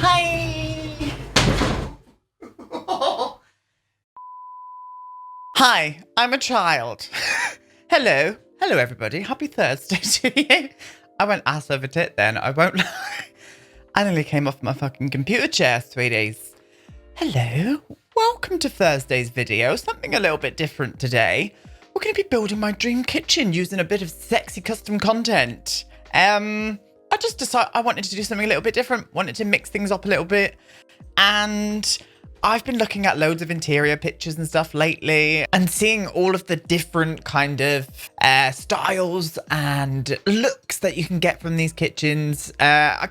Hi. Hi, I'm a child. Hello. Hello, everybody. Happy Thursday to you. I went ass over tit then. I won't lie. I nearly came off my fucking computer chair, sweeties. Hello. Welcome to Thursday's video. Something a little bit different today. We're going to be building my dream kitchen using a bit of sexy custom content. I just decided I wanted to do something a little bit different. Wanted to mix things up a little bit. And I've been looking at loads of interior pictures and stuff lately and seeing all of the different kind of styles and looks that you can get from these kitchens. I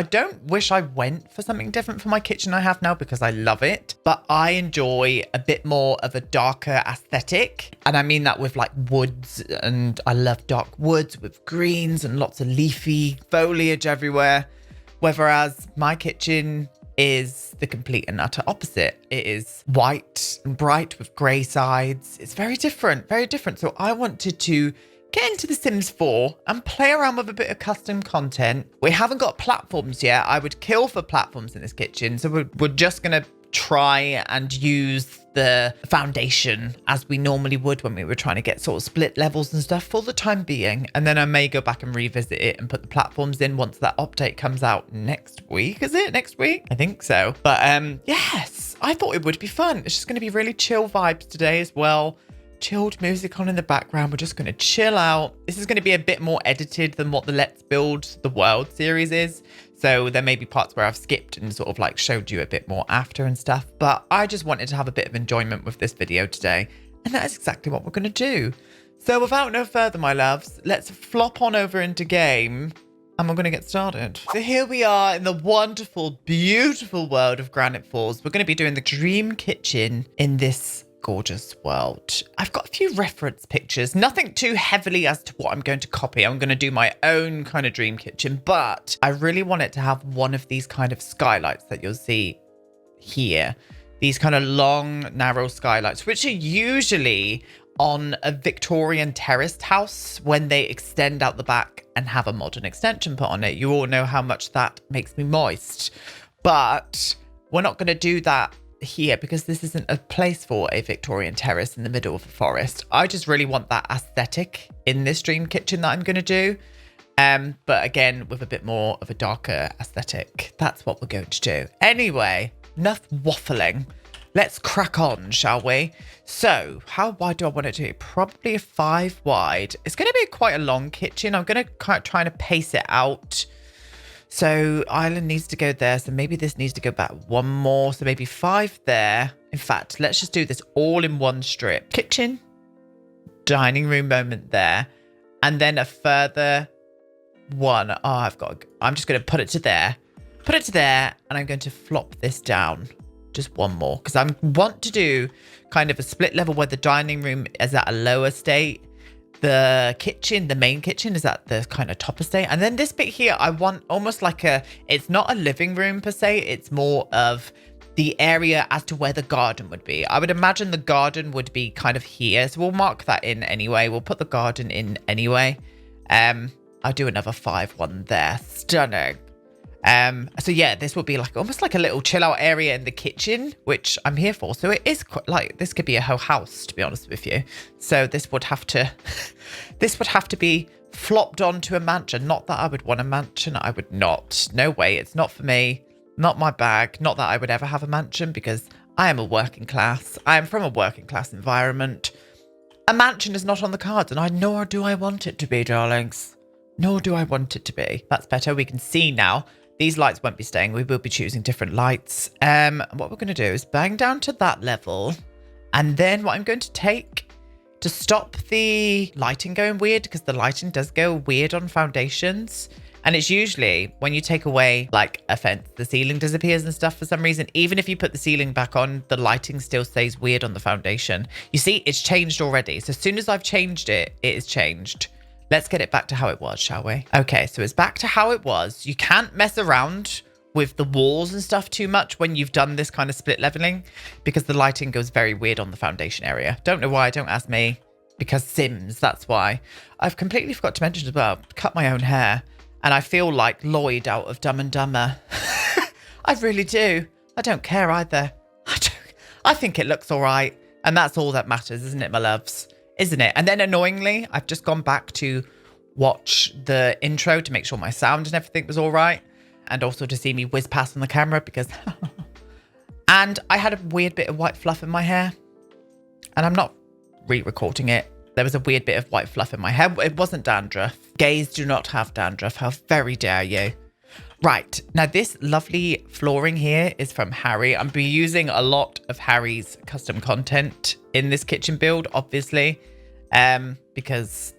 don't wish I went for something different for my kitchen I have now because I love it, but I enjoy a bit more of a darker aesthetic. And I mean that with like woods, and I love dark woods with greens and lots of leafy foliage everywhere. Whereas my kitchen is the complete and utter opposite. It is white and bright with grey sides. It's very different, very different. So I wanted to get into The Sims 4 and play around with a bit of custom content. We haven't got platforms yet. I would kill for platforms in this kitchen. So we're just going to try and use the foundation as we normally would when we were trying to get sort of split levels and stuff for the time being. And then I may go back and revisit it and put the platforms in once that update comes out next week. Is it next week? I think so. But yes, I thought it would be fun. It's just going to be really chill vibes today as well. Chilled music on in the background. We're just going to chill out. This is going to be a bit more edited than what the Let's Build the World series is. So there may be parts where I've skipped and sort of like showed you a bit more after and stuff. But I just wanted to have a bit of enjoyment with this video today. And that is exactly what we're going to do. So without no further, my loves, let's flop on over into game and we're going to get started. So here we are in the wonderful, beautiful world of Granite Falls. We're going to be doing the dream kitchen in this gorgeous world. I've got a few reference pictures, nothing too heavily as to what I'm going to copy. I'm going to do my own kind of dream kitchen, but I really want it to have one of these kind of skylights that you'll see here. These kind of long, narrow skylights, which are usually on a Victorian terraced house when they extend out the back and have a modern extension put on it. You all know how much that makes me moist, but we're not going to do that here because this isn't a place for a Victorian terrace in the middle of a forest. I just really want that aesthetic in this dream kitchen that I'm going to do. But again, with a bit more of a darker aesthetic. That's what we're going to do. Anyway, enough waffling. Let's crack on, shall we? So, how wide do I want it to be? Probably a 5 wide. It's going to be quite a long kitchen. I'm going to try to pace it out. So island needs to go there. So maybe this needs to go back one more. So maybe 5 there. In fact, let's just do this all in one strip. Kitchen, dining room moment there. And then a further one. Oh, I'm just going to put it to there. Put it to there. And I'm going to flop this down. Just one more. Because I want to do kind of a split level where the dining room is at a lower state. The kitchen, the main kitchen, is at the kind of top estate. And then this bit here, I want almost like it's not a living room per se. It's more of the area as to where the garden would be. I would imagine the garden would be kind of here. So we'll mark that in anyway. We'll put the garden in anyway. I'll do another 5 one there. Stunning. So yeah, this would be like almost like a little chill out area in the kitchen, which I'm here for. So it is quite like, this could be a whole house, to be honest with you. So this would have to, be flopped onto a mansion. Not that I would want a mansion. I would not. No way. It's not for me. Not my bag. Not that I would ever have a mansion because I am a working class. I am from a working class environment. A mansion is not on the cards, and nor do I want it to be, darlings. Nor do I want it to be. That's better. We can see now. These lights won't be staying. We will be choosing different lights. What we're going to do is bang down to that level. And then what I'm going to take to stop the lighting going weird, because the lighting does go weird on foundations. And it's usually when you take away like a fence, the ceiling disappears and stuff for some reason. Even if you put the ceiling back on, the lighting still stays weird on the foundation. You see, it's changed already. So as soon as I've changed it, it is changed. Let's get it back to how it was, shall we? Okay, so it's back to how it was. You can't mess around with the walls and stuff too much when you've done this kind of split leveling because the lighting goes very weird on the foundation area. Don't know why, don't ask me. Because Sims, that's why. I've completely forgot to mention as well, cut my own hair. And I feel like Lloyd out of Dumb and Dumber. I really do. I don't care either. I think it looks all right. And that's all that matters, isn't it, my loves? Isn't it? And then annoyingly, I've just gone back to watch the intro to make sure my sound and everything was all right. And also to see me whiz past on the camera because... And I had a weird bit of white fluff in my hair. And I'm not re-recording it. There was a weird bit of white fluff in my hair. It wasn't dandruff. Gays do not have dandruff. How very dare you? Right. Now, this lovely flooring here is from Harrie. I'm be using a lot of Harrie's custom content in this kitchen build, obviously. Because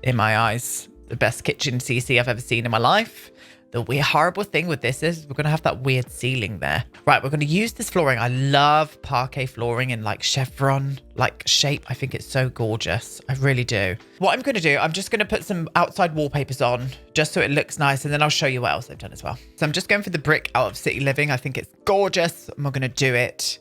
in my eyes, the best kitchen CC I've ever seen in my life. The weird, horrible thing with this is we're going to have that weird ceiling there. Right, we're going to use this flooring. I love parquet flooring in like chevron like shape. I think it's so gorgeous. I really do. What I'm going to do, I'm just going to put some outside wallpapers on just so it looks nice. And then I'll show you what else I've done as well. So I'm just going for the brick out of City Living. I think it's gorgeous. I'm going to do it.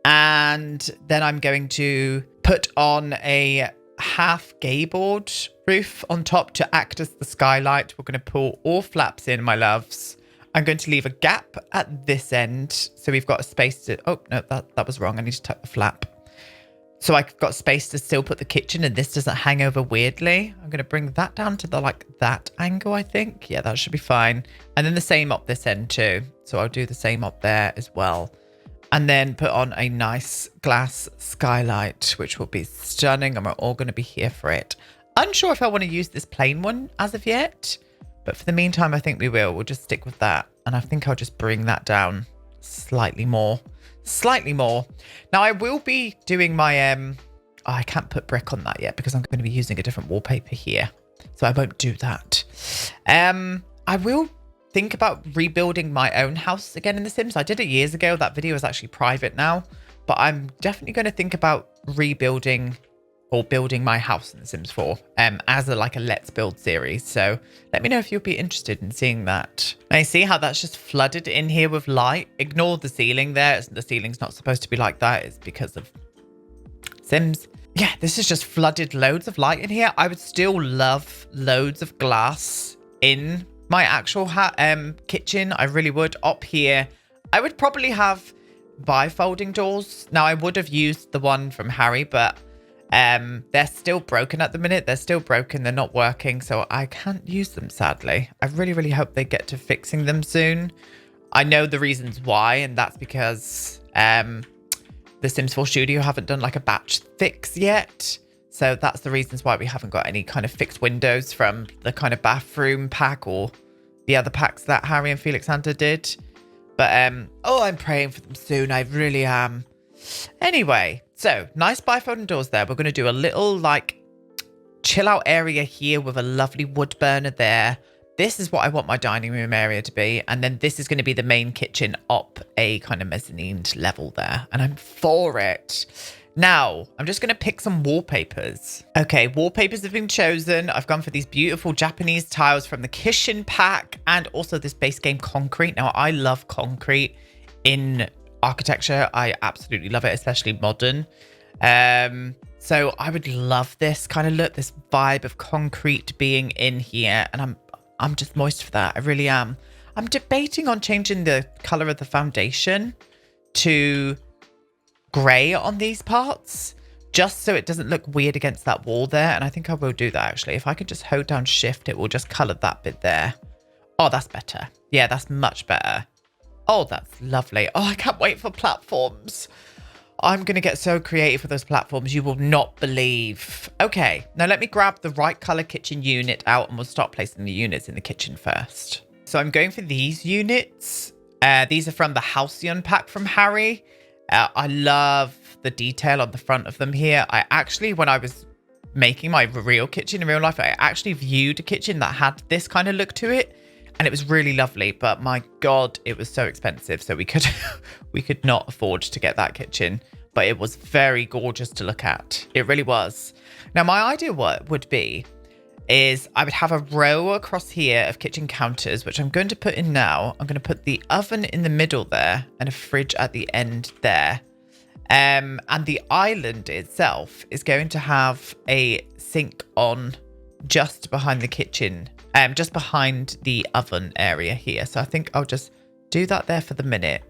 And then I'm going to put on a half gayboard roof on top to act as the skylight. We're going to pull all flaps in, my loves. I'm going to leave a gap at this end so we've got a space to... Oh, no, that was wrong. I need to tuck the flap. So I've got space to still put the kitchen and this doesn't hang over weirdly. I'm going to bring that down to the that angle, I think. Yeah, that should be fine. And then the same up this end too. So I'll do the same up there as well. And then put on a nice glass skylight, which will be stunning. And we're all going to be here for it. Unsure if I want to use this plain one as of yet. But for the meantime, I think we will. We'll just stick with that. And I think I'll just bring that down slightly more. Slightly more. Now, I will be doing my... Oh, I can't put brick on that yet because I'm going to be using a different wallpaper here. So I won't do that. I will... think about rebuilding my own house again in The Sims. I did it years ago. That video is actually private now, but I'm definitely going to think about rebuilding or building my house in The Sims 4 as a Let's Build series. So let me know if you'll be interested in seeing that. Now you see how that's just flooded in here with light. Ignore the ceiling there. The ceiling's not supposed to be like that. It's because of Sims. Yeah, this is just flooded loads of light in here. I would still love loads of glass in my actual kitchen. I really would. Up here, I would probably have bifolding doors. Now, I would have used the one from Harrie, but they're still broken at the minute. They're still broken. They're not working, so I can't use them, sadly. I really, really hope they get to fixing them soon. I know the reasons why, and that's because the Sims 4 Studio haven't done a batch fix yet. So that's the reasons why we haven't got any kind of fixed windows from the kind of bathroom pack or the other packs that Harrie and Felixandre did. But, oh, I'm praying for them soon. I really am. Anyway, so nice bifolding doors there. We're going to do a little chill out area here with a lovely wood burner there. This is what I want my dining room area to be. And then this is going to be the main kitchen up a kind of mezzanine level there. And I'm for it. Now, I'm just going to pick some wallpapers. Okay, wallpapers have been chosen. I've gone for these beautiful Japanese tiles from the kitchen pack and also this base game concrete. Now, I love concrete in architecture. I absolutely love it, especially modern. So I would love this kind of look, this vibe of concrete being in here. And I'm just moist for that. I really am. I'm debating on changing the color of the foundation to grey on these parts just so it doesn't look weird against that wall there. And I think I will do that actually. If I could just hold down shift, it will just colour that bit there. Oh, that's better. Yeah, that's much better. Oh, that's lovely. Oh, I can't wait for platforms. I'm going to get so creative with those platforms. You will not believe. Okay, now let me grab the right colour kitchen unit out and we'll start placing the units in the kitchen first. So I'm going for these units. These are from the Halcyon pack from Harrie. I love the detail on the front of them here. I actually, when I was making my real kitchen in real life, I actually viewed a kitchen that had this kind of look to it. And it was really lovely. But my God, it was so expensive. So we could not afford to get that kitchen. But it was very gorgeous to look at. It really was. Now, my idea what would be is I would have a row across here of kitchen counters, which I'm going to put in now. I'm going to put the oven in the middle there and a fridge at the end there. And the island itself is going to have a sink on just behind the kitchen, just behind the oven area here. So I think I'll just do that there for the minute.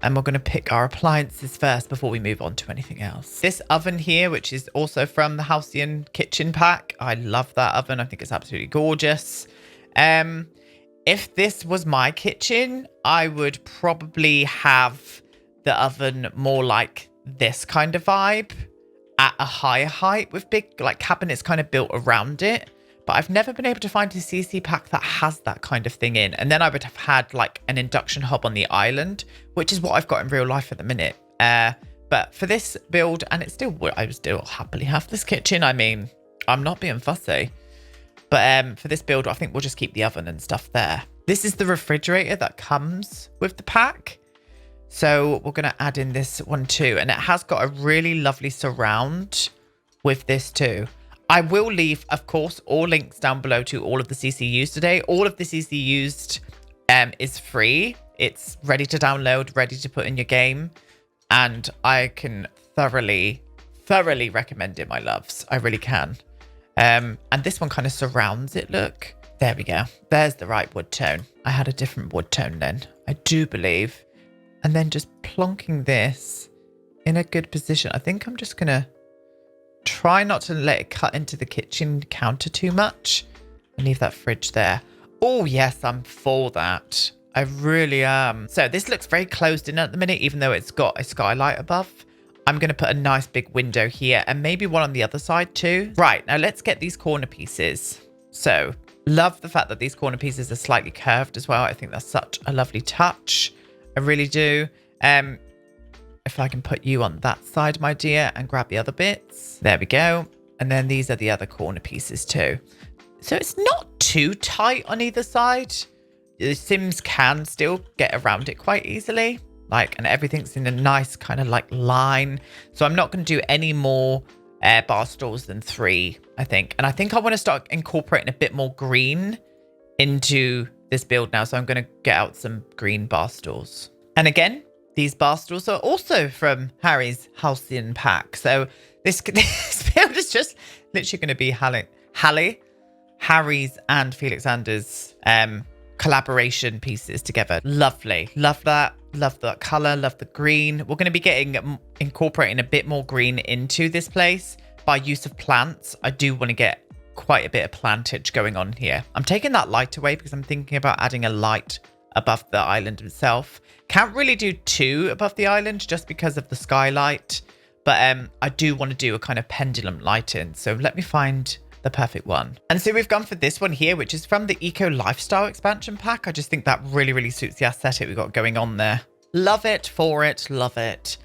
And we're going to pick our appliances first before we move on to anything else. This oven here, which is also from the Halcyon kitchen pack. I love that oven. I think it's absolutely gorgeous. If this was my kitchen, I would probably have the oven more like this kind of vibe at a higher height with big like cabinets kind of built around it. But I've never been able to find a CC pack that has that kind of thing in. And then I would have had like an induction hob on the island, which is what I've got in real life at the minute. But for this build, and it's still, I would still happily have this kitchen. I mean, I'm not being fussy. But for this build, I think we'll just keep the oven and stuff there. This is the refrigerator that comes with the pack. So we're going to add in this one too. And it has got a really lovely surround with this too. I will leave, of course, all links down below to all of the CC used today. All of the CC used is free. It's ready to download, ready to put in your game. And I can thoroughly recommend it, my loves. I really can. And this one kind of surrounds it, look. There we go. There's the right wood tone. I had a different wood tone then, I do believe. And then just plonking this in a good position. I think I'm just going to try not to let it cut into the kitchen counter too much and leave that fridge there. Oh, yes, I'm for that. I really am. So this looks very closed in at the minute, even though it's got a skylight above. I'm going to put a nice big window here and maybe one on the other side too. Right, now let's get these corner pieces. So love the fact that these corner pieces are slightly curved as well. I think that's such a lovely touch. I really do. If I can put you on that side, my dear, and grab the other bits. There we go. And then these are the other corner pieces too. So it's not too tight on either side. The Sims can still get around it quite easily. And everything's in a nice kind of like line. So I'm not going to do any more bar stools than 3, I think. And I think I want to start incorporating a bit more green into this build now. So I'm going to get out some green bar stools. And again, these bar stools are also from Harrie's Halcyon pack. So this build is just literally going to be Harrie's and Felixandre's collaboration pieces together. Lovely. Love that. Love that color. Love the green. We're going to be incorporating a bit more green into this place by use of plants. I do want to get quite a bit of plantage going on here. I'm taking that light away because I'm thinking about adding a light above the island itself. Can't really do 2 above the island just because of the skylight. But I do want to do a kind of pendulum lighting. So let me find the perfect one. And so we've gone for this one here, which is from the Eco Lifestyle expansion pack. I just think that really suits the aesthetic we've got going on there. Love it for it. Love it.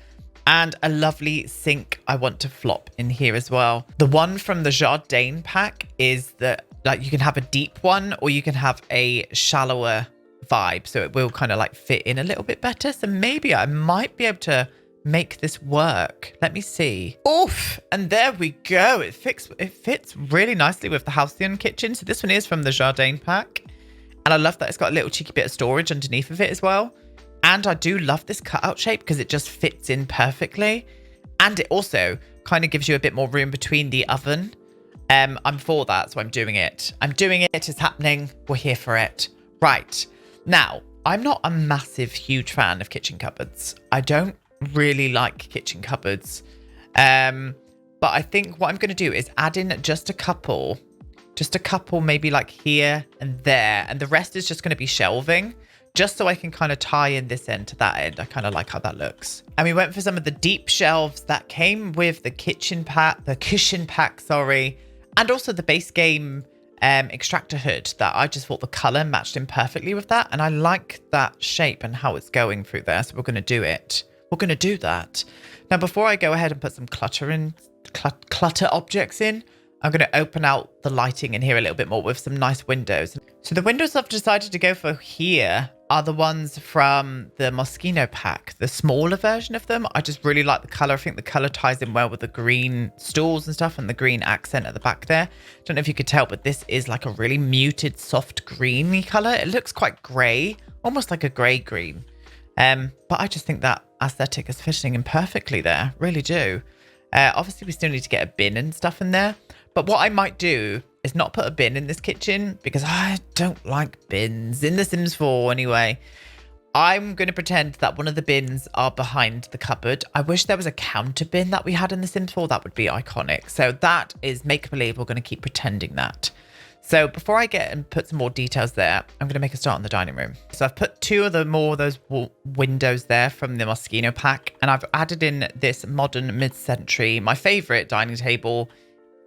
And a lovely sink I want to flop in here as well. The one from the Jardin pack is that you can have a deep one or you can have a shallower vibe, so it will kind of like fit in a little bit better. So maybe I might be able to make this work. Let me see. Oof, and there we go. It fits really nicely with the Halcyon kitchen. So this one is from the Jardin pack, and I love that it's got a little cheeky bit of storage underneath of it as well. And I do love this cutout shape because it just fits in perfectly, and it also kind of gives you a bit more room between the oven. I'm for that, so I'm doing it. It's happening. We're here for it. Right. Now, I'm not a massive, huge fan of kitchen cupboards. I don't really like kitchen cupboards. But I think what I'm going to do is add in just a couple maybe like here and there. And the rest is just going to be shelving, just so I can kind of tie in this end to that end. I kind of like how that looks. And we went for some of the deep shelves that came with the cushion pack, sorry. And also the base game extractor hood that I just thought the color matched in perfectly with that, and I like that shape and how it's going through there, so we're going to do it. We're going to do that. Now before I go ahead and put some clutter objects in, I'm going to open out the lighting in here a little bit more with some nice windows. So the windows I've decided to go for here are the ones from the Moschino pack, the smaller version of them. I just really like the color. I think the color ties in well with the green stools and stuff and the green accent at the back there. Don't know if you could tell, but this is like a really muted, soft greeny color. It looks quite gray, almost like a gray green. But I just think that aesthetic is fitting in perfectly there. Really do. Obviously, we still need to get a bin and stuff in there. But what I might do is not put a bin in this kitchen because I don't like bins in The Sims 4 anyway. I'm going to pretend that one of the bins are behind the cupboard. I wish there was a counter bin that we had in The Sims 4. That would be iconic. So that is make-believe. We're going to keep pretending that. So before I get and put some more details there, I'm going to make a start on the dining room. So I've put two of those windows there from the Moschino pack. And I've added in this modern mid-century, my favorite dining table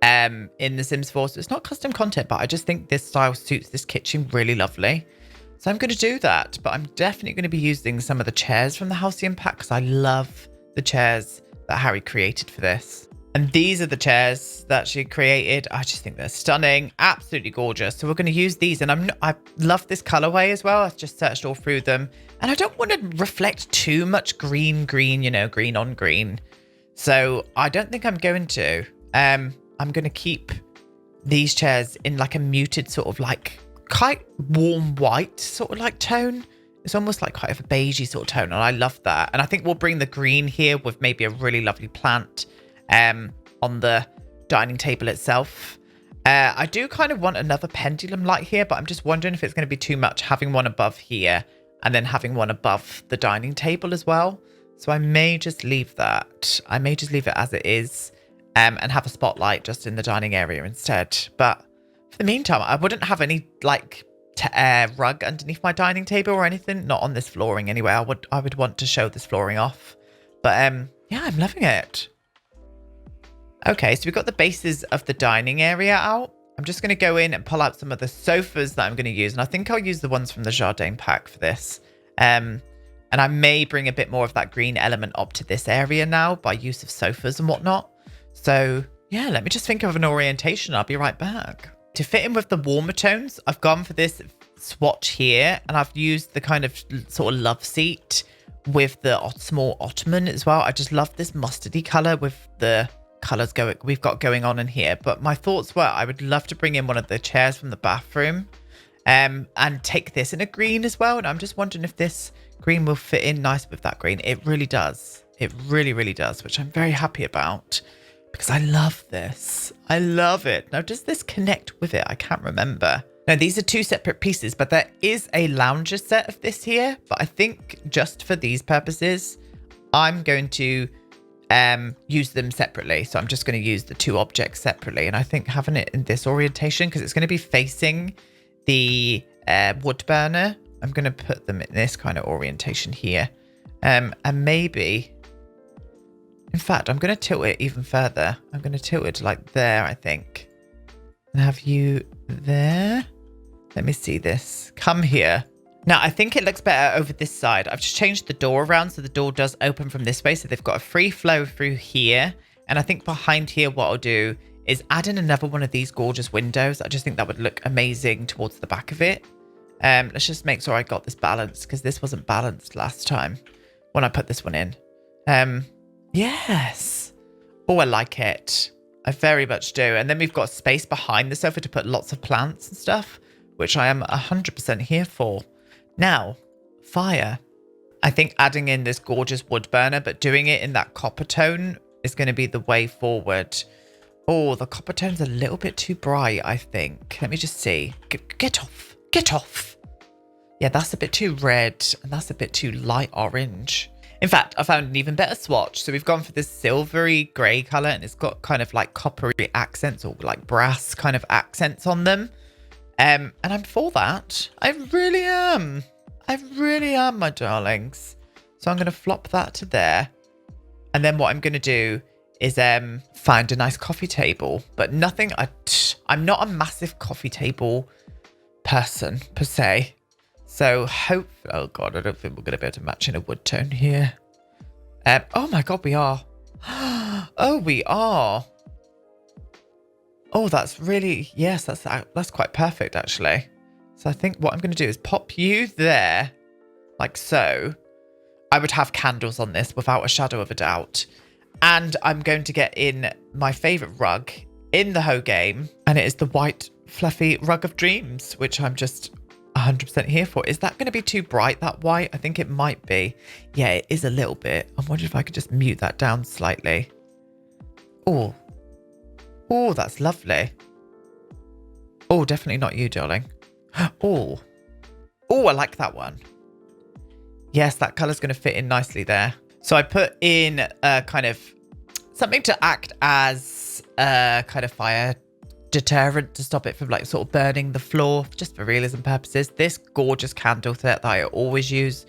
in The Sims 4. So it's not custom content, but I just think this style suits this kitchen really lovely. So I'm going to do that, but I'm definitely going to be using some of the chairs from the Halcyon pack because I love the chairs that Harrie created for this. And these are the chairs that she created. I just think they're stunning, absolutely gorgeous. So we're going to use these, and I love this colorway as well. I've just searched all through them, and I don't want to reflect too much green, you know, green on green. So I don't think I'm going to. I'm going to keep these chairs in like a muted sort of like quite warm white sort of like tone. It's almost like quite a beigey sort of tone, and I love that. And I think we'll bring the green here with maybe a really lovely plant on the dining table itself. I do kind of want another pendulum light here, but I'm just wondering if it's going to be too much having one above here and then having one above the dining table as well. So I may just leave that. I may just leave it as it is and have a spotlight just in the dining area instead. But for the meantime, I wouldn't have any like rug underneath my dining table or anything. Not on this flooring anyway. I would want to show this flooring off. But yeah, I'm loving it. Okay, so we've got the bases of the dining area out. I'm just going to go in and pull out some of the sofas that I'm going to use. And I think I'll use the ones from the Jardin pack for this. And I may bring a bit more of that green element up to this area now by use of sofas and whatnot. So yeah, let me just think of an orientation. I'll be right back. To fit in with the warmer tones, I've gone for this swatch here. And I've used the kind of sort of love seat with the small ottoman as well. I just love this mustardy color with the colors we've got going on in here. But my thoughts were I would love to bring in one of the chairs from the bathroom and take this in a green as well. And I'm just wondering if this green will fit in nice with that green. It really does. It really, really does, which I'm very happy about because I love this. I love it. Now, does this connect with it? I can't remember. Now, these are two separate pieces, but there is a lounger set of this here. But I think just for these purposes, I'm going to use them separately. So I'm just going to use the two objects separately. And I think having it in this orientation, because it's going to be facing the wood burner, I'm going to put them in this kind of orientation here. And maybe, in fact, I'm going to tilt it even further. I'm going to tilt it like there, I think. And have you there. Let me see this. Come here. Now, I think it looks better over this side. I've just changed the door around so the door does open from this way. So they've got a free flow through here. And I think behind here, what I'll do is add in another one of these gorgeous windows. I just think that would look amazing towards the back of it. Let's just make sure I got this balanced because this wasn't balanced last time when I put this one in. Yes. Oh, I like it. I very much do. And then we've got space behind the sofa to put lots of plants and stuff, which I am 100% here for. Now, fire. I think adding in this gorgeous wood burner, but doing it in that copper tone is going to be the way forward. Oh, the copper tone's a little bit too bright, I think. Let me just see. Get off. Get off. Yeah, that's a bit too red, and that's a bit too light orange. In fact, I found an even better swatch. So we've gone for this silvery grey colour, and it's got kind of like coppery accents or like brass kind of accents on them. And I'm for that. I really am. I really am, my darlings. So I'm going to flop that to there. And then what I'm going to do is find a nice coffee table. But nothing... I'm not a massive coffee table person, per se. So hopefully... Oh, God, I don't think we're going to be able to match in a wood tone here. Oh, my God, we are. Oh, we are. Oh, that's really, yes, that's quite perfect, actually. So I think what I'm going to do is pop you there, like so. I would have candles on this without a shadow of a doubt. And I'm going to get in my favourite rug in the whole game. And it is the white, fluffy rug of dreams, which I'm just 100% here for. Is that going to be too bright, that white? I think it might be. Yeah, it is a little bit. I'm wondering if I could just mute that down slightly. Oh. Oh, that's lovely. Oh, definitely not you, darling. Oh. Oh, I like that one. Yes, that colour's going to fit in nicely there. So I put in kind of something to act as a kind of fire deterrent to stop it from like sort of burning the floor, just for realism purposes. This gorgeous candle set that I always use.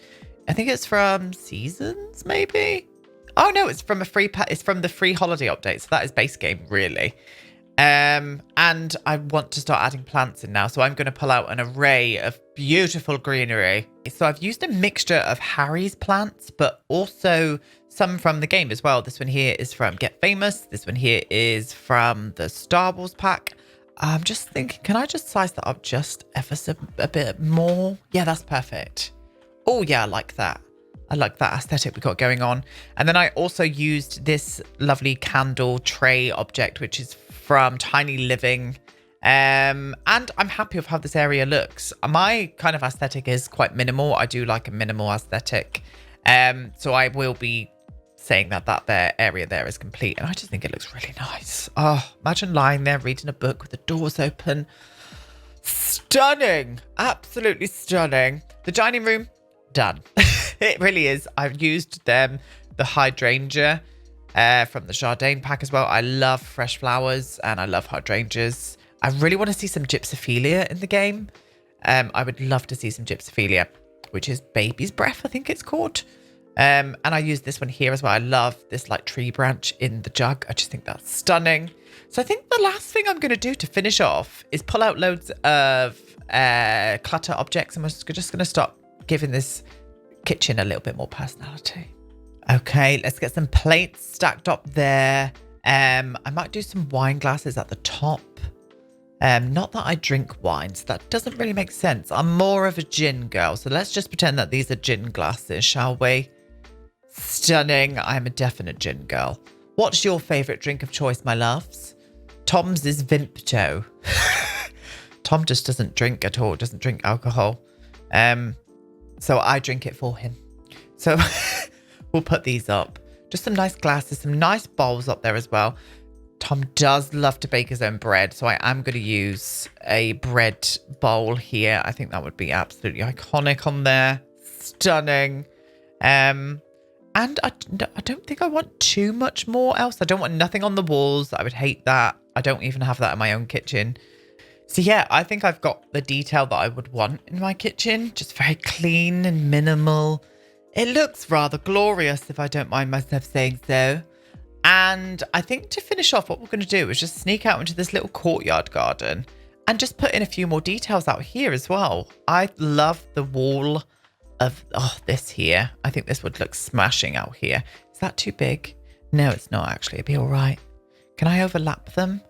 I think it's from Seasons, maybe? Oh no, it's from it's from the free holiday update. So that is base game, really. And I want to start adding plants in now. So I'm going to pull out an array of beautiful greenery. So I've used a mixture of Harrie's plants, but also some from the game as well. This one here is from Get Famous. This one here is from the Star Wars pack. I'm just thinking, can I just size that up just ever so a bit more? Yeah, that's perfect. Oh yeah, I like that. I like that aesthetic we got going on. And then I also used this lovely candle tray object, which is from Tiny Living. And I'm happy with how this area looks. My kind of aesthetic is quite minimal. I do like a minimal aesthetic. So I will be saying that there area there is complete. And I just think it looks really nice. Oh, imagine lying there reading a book with the doors open. Stunning. Absolutely stunning. The dining room, done. It really is. I've used the hydrangea from the Jardin pack as well. I love fresh flowers and I love hydrangeas. I really want to see some gypsophilia in the game. I would love to see some gypsophilia, which is baby's breath, I think it's called. And I use this one here as well. I love this like tree branch in the jug. I just think that's stunning. So I think the last thing I'm going to do to finish off is pull out loads of clutter objects. And we're just going to start giving this kitchen a little bit more personality. Okay, let's get some plates stacked up there. I might do some wine glasses at the top. Not that I drink wine, so that doesn't really make sense. I'm more of a gin girl, so let's just pretend that these are gin glasses, shall we? Stunning. I'm a definite gin girl. What's your favourite drink of choice, my loves? Tom's is Vimto. Tom just doesn't drink at all, doesn't drink alcohol. So I drink it for him. So we'll put these up. Just some nice glasses, some nice bowls up there as well. Tom does love to bake his own bread, so I am going to use a bread bowl here. I think that would be absolutely iconic on there. Stunning. And I don't think I want too much more else. I don't want nothing on the walls. I would hate that. I don't even have that in my own kitchen. So yeah, I think I've got the detail that I would want in my kitchen. Just very clean and minimal. It looks rather glorious, if I don't mind myself saying so. And I think to finish off, what we're going to do is just sneak out into this little courtyard garden and just put in a few more details out here as well. I love the wall of this here. I think this would look smashing out here. Is that too big? No, it's not actually. It'd be all right. Can I overlap them?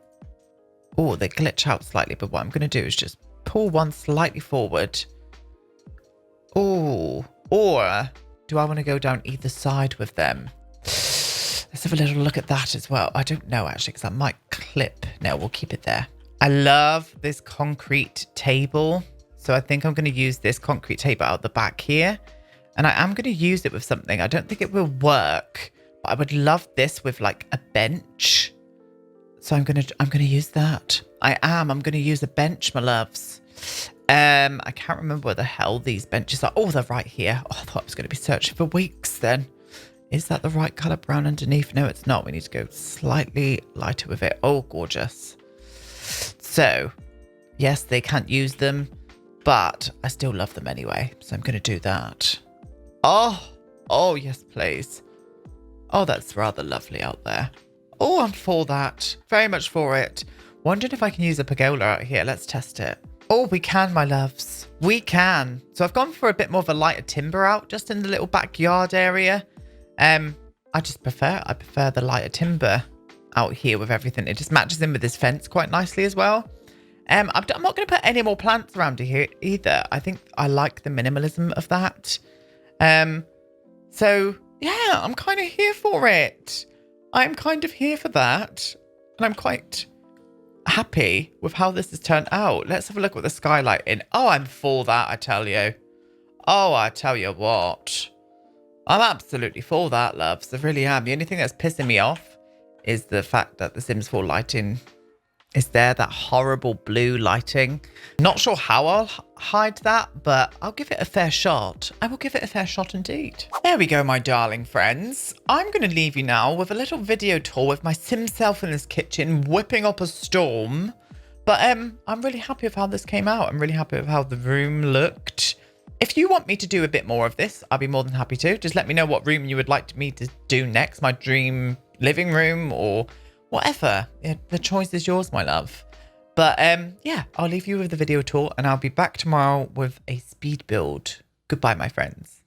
Oh, they glitch out slightly, but what I'm going to do is just pull one slightly forward. Oh, or do I want to go down either side with them? Let's have a little look at that as well. I don't know, actually, because that might clip. No, we'll keep it there. I love this concrete table. So I think I'm going to use this concrete table out the back here. And I am going to use it with something. I don't think it will work, but I would love this with like a bench. So I'm going to use that. I'm going to use a bench, my loves. I can't remember where the hell these benches are. Oh, they're right here. Oh, I thought I was going to be searching for weeks then. Is that the right colour brown underneath? No, it's not. We need to go slightly lighter with it. Oh, gorgeous. So, yes, they can't use them, but I still love them anyway. So I'm going to do that. Oh, yes, please. Oh, that's rather lovely out there. Oh, I'm for that. Very much for it. Wondering if I can use a pergola out here. Let's test it. Oh, we can, my loves. We can. So I've gone for a bit more of a lighter timber out just in the little backyard area. I prefer the lighter timber out here with everything. It just matches in with this fence quite nicely as well. I'm not going to put any more plants around here either. I think I like the minimalism of that. So yeah, I'm kind of here for it. I'm kind of here for that. And I'm quite happy with how this has turned out. Let's have a look at the skylight in. Oh, I'm for that, I tell you. Oh, I tell you what. I'm absolutely for that, loves. I really am. The only thing that's pissing me off is the fact that the Sims 4 lighting is there, that horrible blue lighting. Not sure how I'll hide that, but I'll give it a fair shot. I will give it a fair shot indeed. There we go, my darling friends. I'm going to leave you now with a little video tour with my sim self in this kitchen whipping up a storm. But I'm really happy with how this came out. I'm really happy with how the room looked. If you want me to do a bit more of this, I'll be more than happy to. Just let me know what room you would like me to do next. My dream living room or whatever. Yeah, the choice is yours, my love. But yeah, I'll leave you with the video tour and I'll be back tomorrow with a speed build. Goodbye, my friends.